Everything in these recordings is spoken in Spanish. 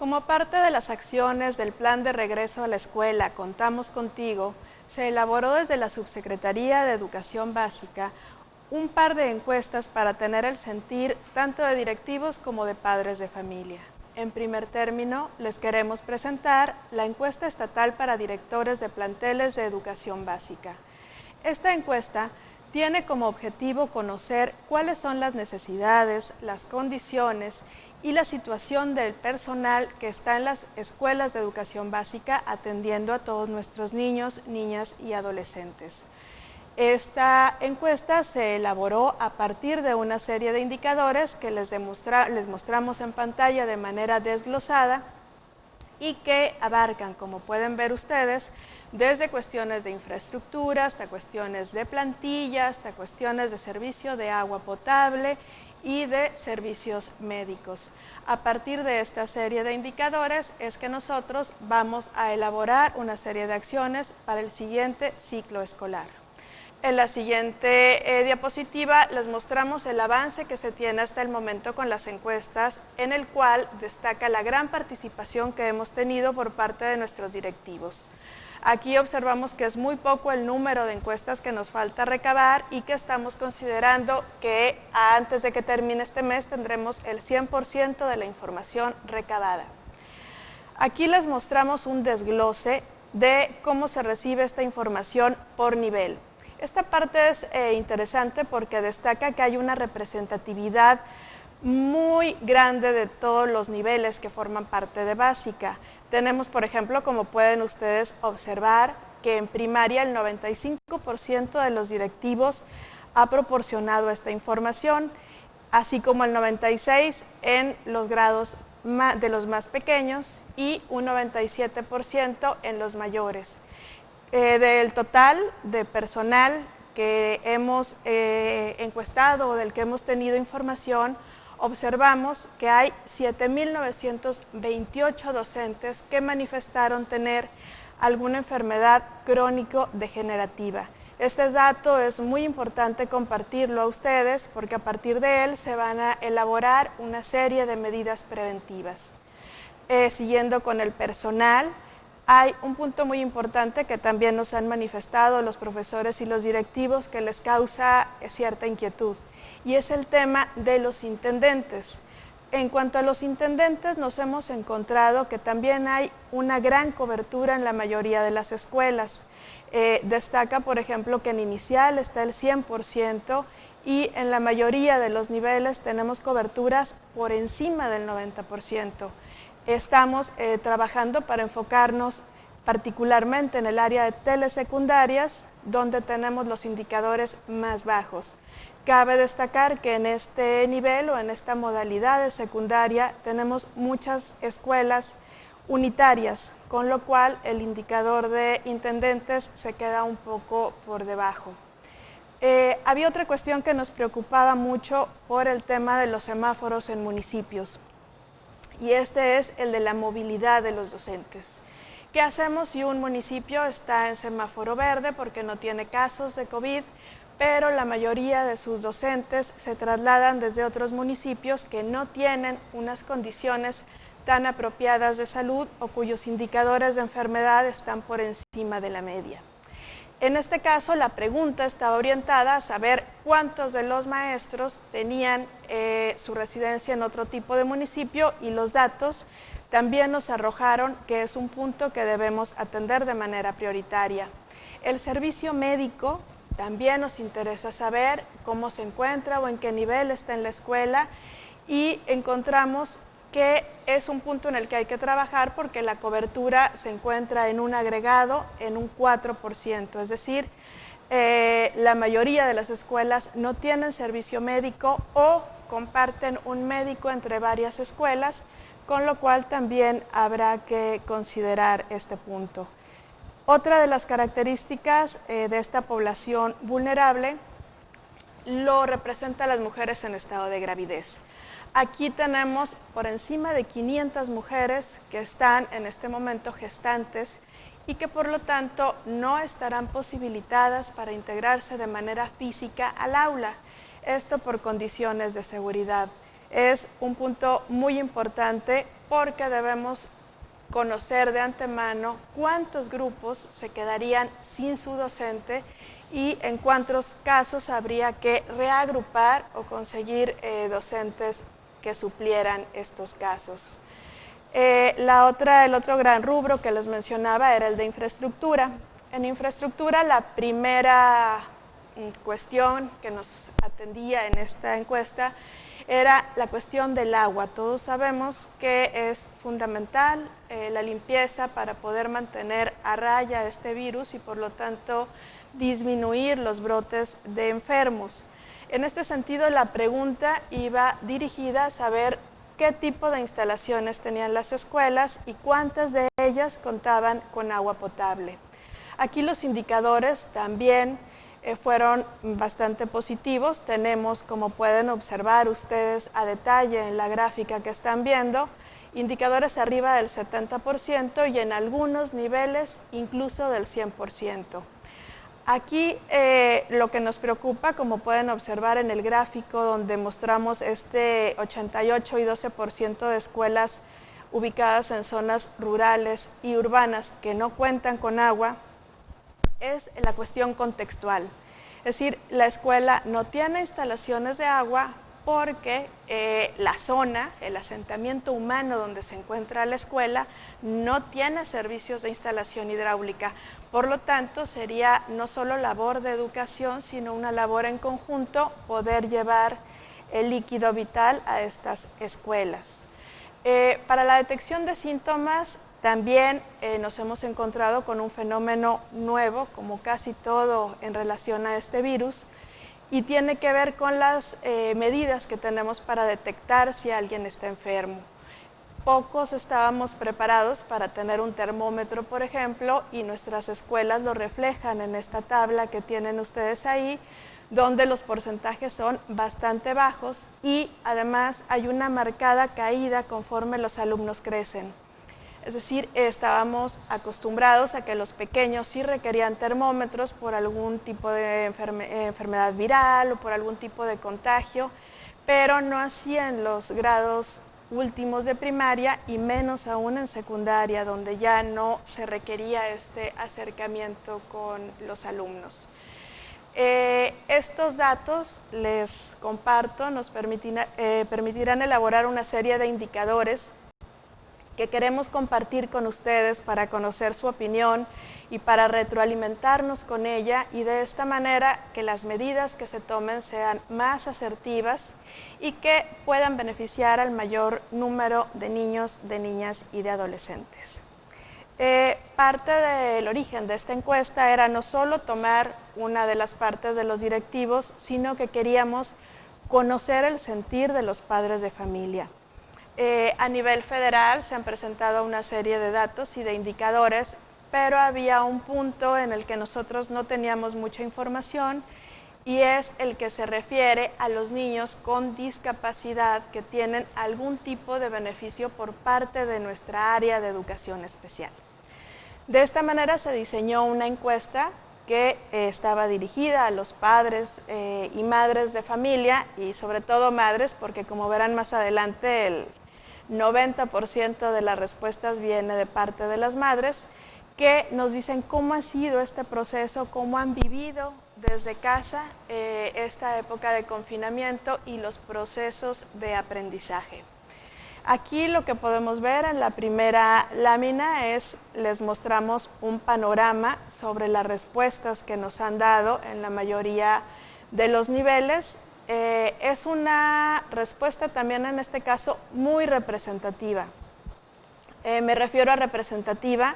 Como parte de las acciones del Plan de Regreso a la Escuela Contamos Contigo, se elaboró desde la Subsecretaría de Educación Básica un par de encuestas para tener el sentir tanto de directivos como de padres de familia. En primer término, les queremos presentar la encuesta estatal para directores de planteles de educación básica. Esta encuesta tiene como objetivo conocer cuáles son las necesidades, las condiciones y la situación del personal que está en las escuelas de educación básica atendiendo a todos nuestros niños, niñas y adolescentes. Esta encuesta se elaboró a partir de una serie de indicadores que les mostramos en pantalla de manera desglosada y que abarcan, como pueden ver ustedes, desde cuestiones de infraestructura hasta cuestiones de plantilla, hasta cuestiones de servicio de agua potable y de servicios médicos. A partir de esta serie de indicadores es que nosotros vamos a elaborar una serie de acciones para el siguiente ciclo escolar. En la siguiente diapositiva les mostramos el avance que se tiene hasta el momento con las encuestas, en el cual destaca la gran participación que hemos tenido por parte de nuestros directivos. Aquí observamos que es muy poco el número de encuestas que nos falta recabar y que estamos considerando que antes de que termine este mes tendremos el 100% de la información recabada. Aquí les mostramos un desglose de cómo se recibe esta información por nivel. Esta parte es interesante porque destaca que hay una representatividad muy grande de todos los niveles que forman parte de básica. Tenemos, por ejemplo, como pueden ustedes observar, que en primaria el 95% de los directivos ha proporcionado esta información, así como el 96% en los grados de los más pequeños y un 97% en los mayores. Del total de personal que hemos encuestado o del que hemos tenido información, observamos que hay 7.928 docentes que manifestaron tener alguna enfermedad crónico-degenerativa. Este dato es muy importante compartirlo a ustedes porque a partir de él se van a elaborar una serie de medidas preventivas. Siguiendo con el personal, hay un punto muy importante que también nos han manifestado los profesores y los directivos que les causa cierta inquietud, y es el tema de los intendentes. En cuanto a los intendentes, nos hemos encontrado que también hay una gran cobertura en la mayoría de las escuelas. Destaca, por ejemplo, que en inicial está el 100% y en la mayoría de los niveles tenemos coberturas por encima del 90%. Estamos trabajando para enfocarnos particularmente en el área de telesecundarias, donde tenemos los indicadores más bajos. Cabe destacar que en este nivel o en esta modalidad de secundaria tenemos muchas escuelas unitarias, con lo cual el indicador de intendentes se queda un poco por debajo. Había otra cuestión que nos preocupaba mucho por el tema de los semáforos en municipios, y este es el de la movilidad de los docentes. ¿Qué hacemos si un municipio está en semáforo verde porque no tiene casos de COVID, pero la mayoría de sus docentes se trasladan desde otros municipios que no tienen unas condiciones tan apropiadas de salud o cuyos indicadores de enfermedad están por encima de la media? En este caso, la pregunta estaba orientada a saber cuántos de los maestros tenían su residencia en otro tipo de municipio, y los datos también nos arrojaron que es un punto que debemos atender de manera prioritaria. El servicio médico también nos interesa saber cómo se encuentra o en qué nivel está en la escuela, y encontramos que es un punto en el que hay que trabajar porque la cobertura se encuentra en un agregado en un 4%, es decir, la mayoría de las escuelas no tienen servicio médico o comparten un médico entre varias escuelas, con lo cual también habrá que considerar este punto. Otra de las características de esta población vulnerable lo representan las mujeres en estado de gravidez. Aquí tenemos por encima de 500 mujeres que están en este momento gestantes y que por lo tanto no estarán posibilitadas para integrarse de manera física al aula, esto por condiciones de seguridad. es un punto muy importante porque debemos conocer de antemano cuántos grupos se quedarían sin su docente y en cuántos casos habría que reagrupar o conseguir docentes que suplieran estos casos. El otro gran rubro que les mencionaba era el de infraestructura. En infraestructura, la primera cuestión que nos atendía en esta encuesta era la cuestión del agua. Todos sabemos que es fundamental la limpieza para poder mantener a raya este virus y por lo tanto disminuir los brotes de enfermos. En este sentido, la pregunta iba dirigida a saber qué tipo de instalaciones tenían las escuelas y cuántas de ellas contaban con agua potable. Aquí los indicadores también fueron bastante positivos. Tenemos, como pueden observar ustedes a detalle en la gráfica que están viendo, indicadores arriba del 70% y en algunos niveles incluso del 100%. Aquí lo que nos preocupa, como pueden observar en el gráfico donde mostramos este 88 y 12% de escuelas ubicadas en zonas rurales y urbanas que no cuentan con agua, es la cuestión contextual. Es decir, la escuela no tiene instalaciones de agua porque la zona, el asentamiento humano donde se encuentra la escuela, no tiene servicios de instalación hidráulica. Por lo tanto, sería no solo labor de educación, sino una labor en conjunto poder llevar el líquido vital a estas escuelas. Para la detección de síntomas, también nos hemos encontrado con un fenómeno nuevo, como casi todo en relación a este virus, y tiene que ver con las medidas que tenemos para detectar si alguien está enfermo. Pocos estábamos preparados para tener un termómetro, por ejemplo, y nuestras escuelas lo reflejan en esta tabla que tienen ustedes ahí, donde los porcentajes son bastante bajos y además hay una marcada caída conforme los alumnos crecen. Es decir, estábamos acostumbrados a que los pequeños sí requerían termómetros por algún tipo de enfermedad viral o por algún tipo de contagio, pero no así en los grados últimos de primaria y menos aún en secundaria, donde ya no se requería este acercamiento con los alumnos. Estos datos, les comparto, nos permitirán elaborar una serie de indicadores que queremos compartir con ustedes para conocer su opinión y para retroalimentarnos con ella y de esta manera que las medidas que se tomen sean más asertivas y que puedan beneficiar al mayor número de niños, de niñas y de adolescentes. Parte del origen de esta encuesta era no solo tomar una de las partes de los directivos, sino que queríamos conocer el sentir de los padres de familia. A nivel federal se han presentado una serie de datos y de indicadores, pero había un punto en el que nosotros no teníamos mucha información y es el que se refiere a los niños con discapacidad que tienen algún tipo de beneficio por parte de nuestra área de educación especial. De esta manera se diseñó una encuesta que estaba dirigida a los padres y madres de familia y sobre todo madres, porque como verán más adelante el 90% de las respuestas viene de parte de las madres, que nos dicen cómo ha sido este proceso, cómo han vivido desde casa esta época de confinamiento y los procesos de aprendizaje. Aquí lo que podemos ver en la primera lámina es, les mostramos un panorama sobre las respuestas que nos han dado en la mayoría de los niveles. Es una respuesta también en este caso muy representativa. Me refiero a representativa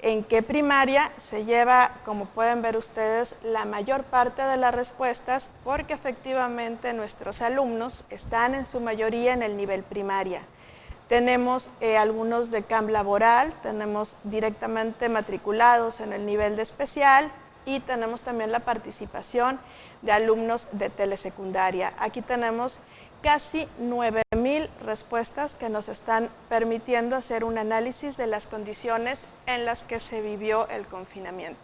en que primaria se lleva, como pueden ver ustedes, la mayor parte de las respuestas porque efectivamente nuestros alumnos están en su mayoría en el nivel primaria. Tenemos algunos de camp laboral, tenemos directamente matriculados en el nivel de especial y tenemos también la participación de alumnos de telesecundaria. Aquí tenemos casi 9,000 respuestas que nos están permitiendo hacer un análisis de las condiciones en las que se vivió el confinamiento.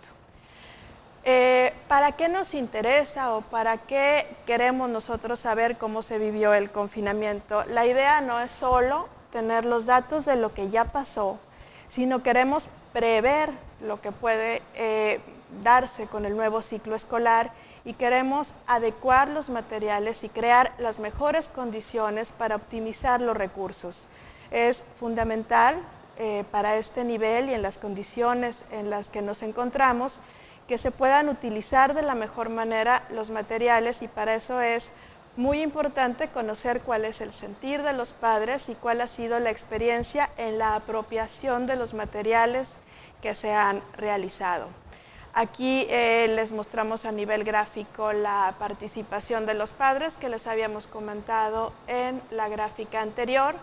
¿Para qué nos interesa o para qué queremos nosotros saber cómo se vivió el confinamiento? La idea no es solo tener los datos de lo que ya pasó, sino queremos prever lo que puede darse con el nuevo ciclo escolar y queremos adecuar los materiales y crear las mejores condiciones para optimizar los recursos. Es fundamental para este nivel y en las condiciones en las que nos encontramos que se puedan utilizar de la mejor manera los materiales y para eso es muy importante conocer cuál es el sentir de los padres y cuál ha sido la experiencia en la apropiación de los materiales que se han realizado. Aquí les mostramos a nivel gráfico la participación de los padres que les habíamos comentado en la gráfica anterior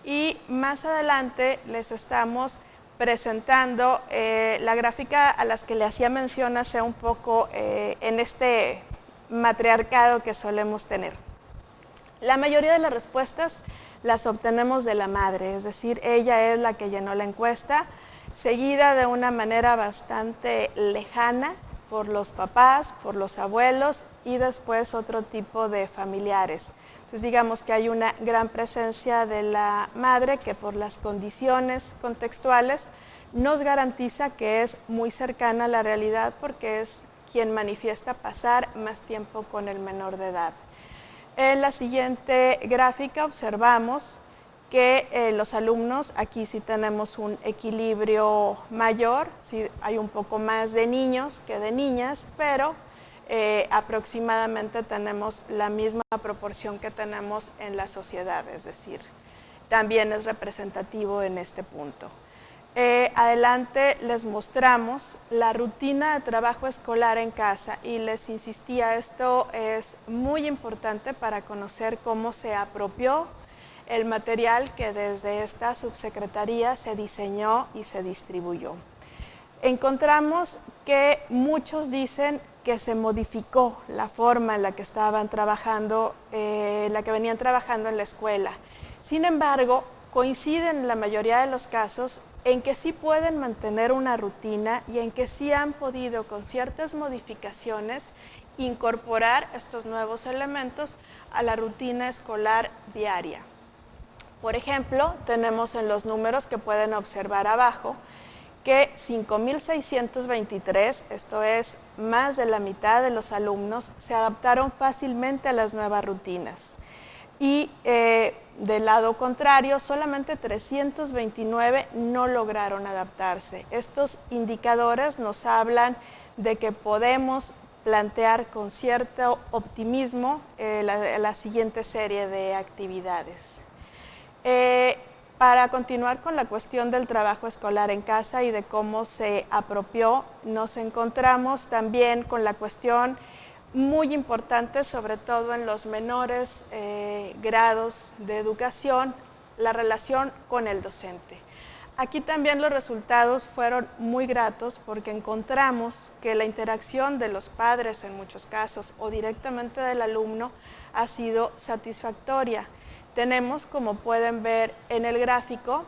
y más adelante les estamos presentando la gráfica a las que le hacía mención hace un poco en este matriarcado que solemos tener. La mayoría de las respuestas las obtenemos de la madre, es decir, ella es la que llenó la encuesta, seguida de una manera bastante lejana por los papás, por los abuelos y después otro tipo de familiares. Entonces digamos que hay una gran presencia de la madre que por las condiciones contextuales nos garantiza que es muy cercana a la realidad porque es quien manifiesta pasar más tiempo con el menor de edad. En la siguiente gráfica observamos que los alumnos, aquí sí tenemos un equilibrio mayor, sí hay un poco más de niños que de niñas, pero aproximadamente tenemos la misma proporción que tenemos en la sociedad, es decir, también es representativo en este punto. Adelante les mostramos la rutina de trabajo escolar en casa y les insistía, esto es muy importante para conocer cómo se apropió el material que desde esta subsecretaría se diseñó y se distribuyó. Encontramos que muchos dicen que se modificó la forma en la que estaban trabajando, la que venían trabajando en la escuela. Sin embargo, coinciden en la mayoría de los casos en que sí pueden mantener una rutina y en que sí han podido, con ciertas modificaciones, incorporar estos nuevos elementos a la rutina escolar diaria. Por ejemplo, tenemos en los números que pueden observar abajo que 5.623, esto es más de la mitad de los alumnos, se adaptaron fácilmente a las nuevas rutinas. Y del lado contrario, solamente 329 no lograron adaptarse. Estos indicadores nos hablan de que podemos plantear con cierto optimismo la siguiente serie de actividades. Para continuar con la cuestión del trabajo escolar en casa y de cómo se apropió, nos encontramos también con la cuestión muy importante, sobre todo en los menores grados de educación, la relación con el docente. Aquí también los resultados fueron muy gratos porque encontramos que la interacción de los padres en muchos casos o directamente del alumno ha sido satisfactoria. Tenemos, como pueden ver en el gráfico,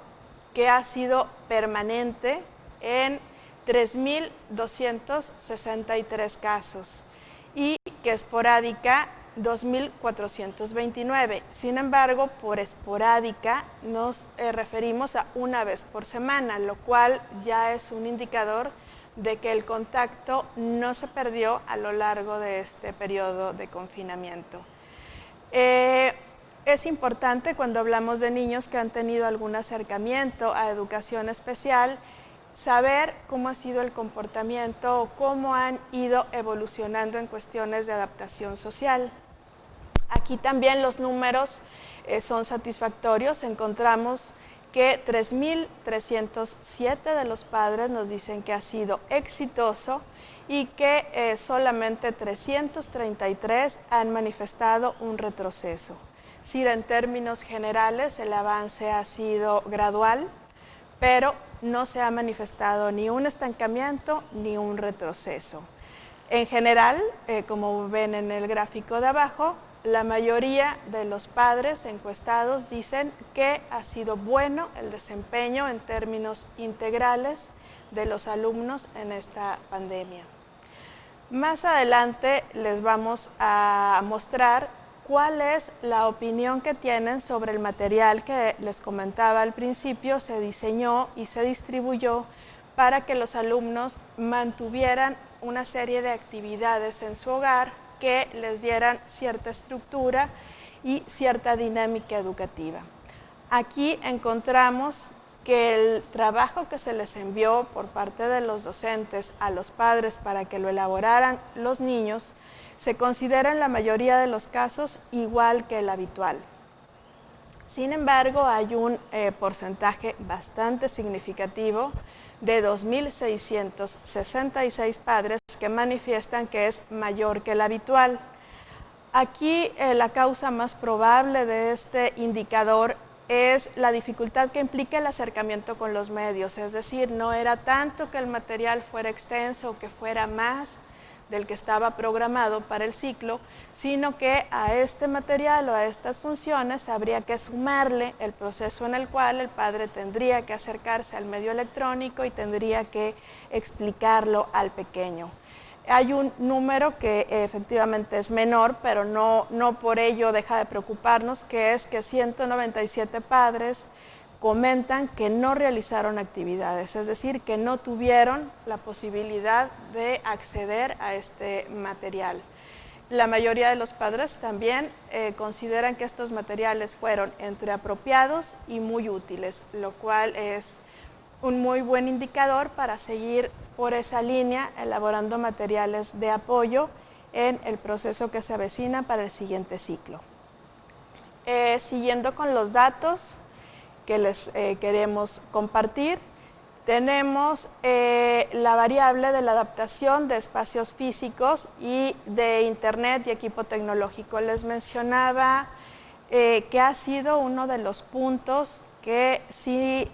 que ha sido permanente en 3.263 casos y que esporádica 2.429. Sin embargo, por esporádica nos referimos a una vez por semana, lo cual ya es un indicador de que el contacto no se perdió a lo largo de este periodo de confinamiento. Es importante cuando hablamos de niños que han tenido algún acercamiento a educación especial, saber cómo ha sido el comportamiento o cómo han ido evolucionando en cuestiones de adaptación social. Aquí también los números son satisfactorios. Encontramos que 3.307 de los padres nos dicen que ha sido exitoso y que solamente 333 han manifestado un retroceso. Sí, en términos generales el avance ha sido gradual, pero no se ha manifestado ni un estancamiento ni un retroceso. En general, como ven en el gráfico de abajo, la mayoría de los padres encuestados dicen que ha sido bueno el desempeño en términos integrales de los alumnos en esta pandemia. Más adelante les vamos a mostrar cuál es la opinión que tienen sobre el material que les comentaba al principio. Se diseñó y se distribuyó para que los alumnos mantuvieran una serie de actividades en su hogar que les dieran cierta estructura y cierta dinámica educativa. Aquí encontramos que el trabajo que se les envió por parte de los docentes a los padres para que lo elaboraran los niños se considera en la mayoría de los casos igual que el habitual. Sin embargo, hay un porcentaje bastante significativo de 2.666 padres que manifiestan que es mayor que el habitual. Aquí la causa más probable de este indicador es la dificultad que implica el acercamiento con los medios, es decir, no era tanto que el material fuera extenso o que fuera más del que estaba programado para el ciclo, sino que a este material o a estas funciones habría que sumarle el proceso en el cual el padre tendría que acercarse al medio electrónico y tendría que explicarlo al pequeño. Hay un número que efectivamente es menor, pero no por ello deja de preocuparnos, que es que 197 padres comentan que no realizaron actividades, es decir, que no tuvieron la posibilidad de acceder a este material. La mayoría de los padres también consideran que estos materiales fueron entre apropiados y muy útiles, lo cual es un muy buen indicador para seguir por esa línea elaborando materiales de apoyo en el proceso que se avecina para el siguiente ciclo. Siguiendo con los datos que les queremos compartir, tenemos la variable de la adaptación de espacios físicos y de internet y equipo tecnológico. Les mencionaba que ha sido uno de los puntos que sí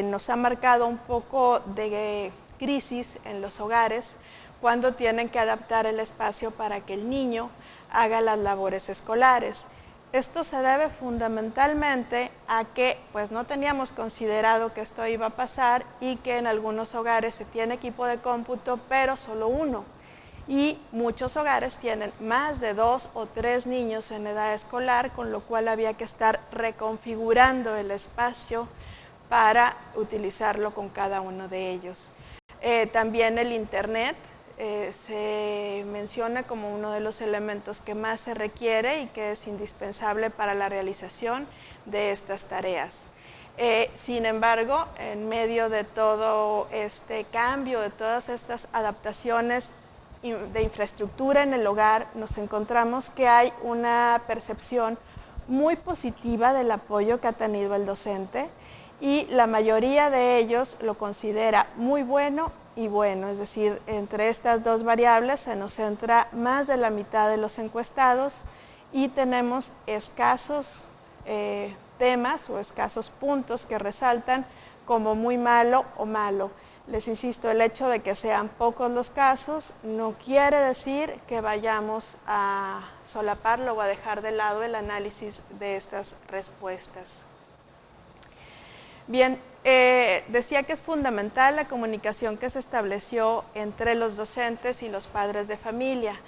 nos ha marcado un poco de crisis en los hogares cuando tienen que adaptar el espacio para que el niño haga las labores escolares. Esto se debe fundamentalmente a que pues no teníamos considerado que esto iba a pasar y que en algunos hogares se tiene equipo de cómputo, pero solo uno. Y muchos hogares tienen más de 2 o 3 niños en edad escolar, con lo cual había que estar reconfigurando el espacio para utilizarlo con cada uno de ellos. También el internet se menciona como uno de los elementos que más se requiere y que es indispensable para la realización de estas tareas. Sin embargo, en medio de todo este cambio, de todas estas adaptaciones de infraestructura en el hogar, nos encontramos que hay una percepción muy positiva del apoyo que ha tenido el docente y la mayoría de ellos lo considera muy bueno y bueno, es decir, entre estas dos variables se nos centra más de la mitad de los encuestados y tenemos escasos temas o escasos puntos que resaltan como muy malo o malo. Les insisto, el hecho de que sean pocos los casos no quiere decir que vayamos a solaparlo o a dejar de lado el análisis de estas respuestas. Bien, decía que es fundamental la comunicación que se estableció entre los docentes y los padres de familia,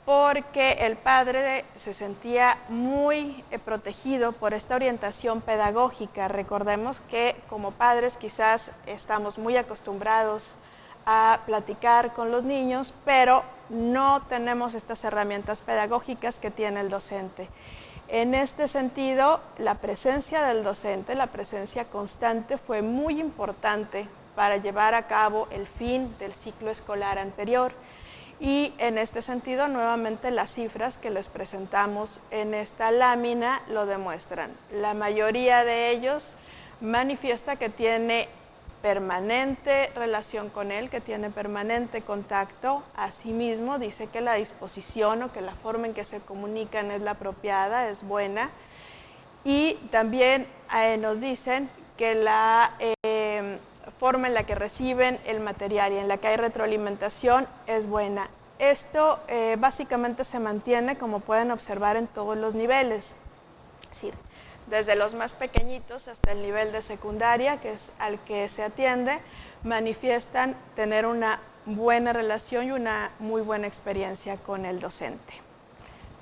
porque el padre se sentía muy protegido por esta orientación pedagógica. Recordemos que como padres quizás estamos muy acostumbrados a platicar con los niños, pero no tenemos estas herramientas pedagógicas que tiene el docente. En este sentido, la presencia del docente, la presencia constante, fue muy importante para llevar a cabo el fin del ciclo escolar anterior. Y en este sentido, nuevamente las cifras que les presentamos en esta lámina lo demuestran. La mayoría de ellos manifiesta que tiene permanente relación con él, que tiene permanente contacto. Asimismo, dice que la disposición o que la forma en que se comunican es la apropiada, es buena. Y también nos dicen que la forma en la que reciben el material y en la que hay retroalimentación es buena. Esto básicamente se mantiene, como pueden observar, en todos los niveles. Es decir, desde los más pequeñitos hasta el nivel de secundaria, que es al que se atiende, manifiestan tener una buena relación y una muy buena experiencia con el docente.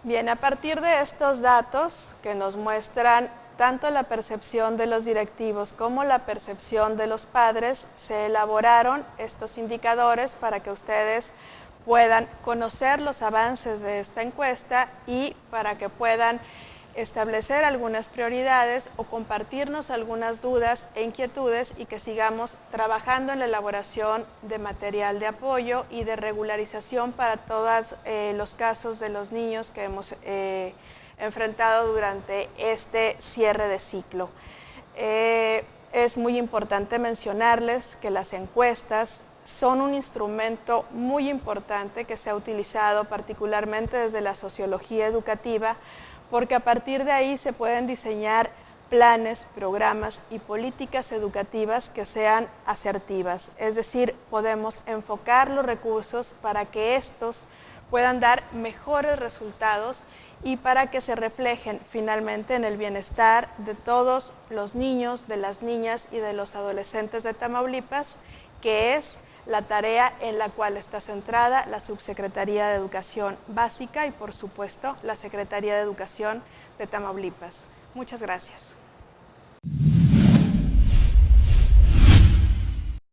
Bien, a partir de estos datos que nos muestran tanto la percepción de los directivos como la percepción de los padres, se elaboraron estos indicadores para que ustedes puedan conocer los avances de esta encuesta y para que puedan establecer algunas prioridades o compartirnos algunas dudas e inquietudes y que sigamos trabajando en la elaboración de material de apoyo y de regularización para todos los casos de los niños que hemos enfrentado durante este cierre de ciclo. Es muy importante mencionarles que las encuestas son un instrumento muy importante que se ha utilizado particularmente desde la sociología educativa, porque a partir de ahí se pueden diseñar planes, programas y políticas educativas que sean asertivas. Es decir, podemos enfocar los recursos para que estos puedan dar mejores resultados y para que se reflejen finalmente en el bienestar de todos los niños, de las niñas y de los adolescentes de Tamaulipas, que es la tarea en la cual está centrada la Subsecretaría de Educación Básica y, por supuesto, la Secretaría de Educación de Tamaulipas. Muchas gracias.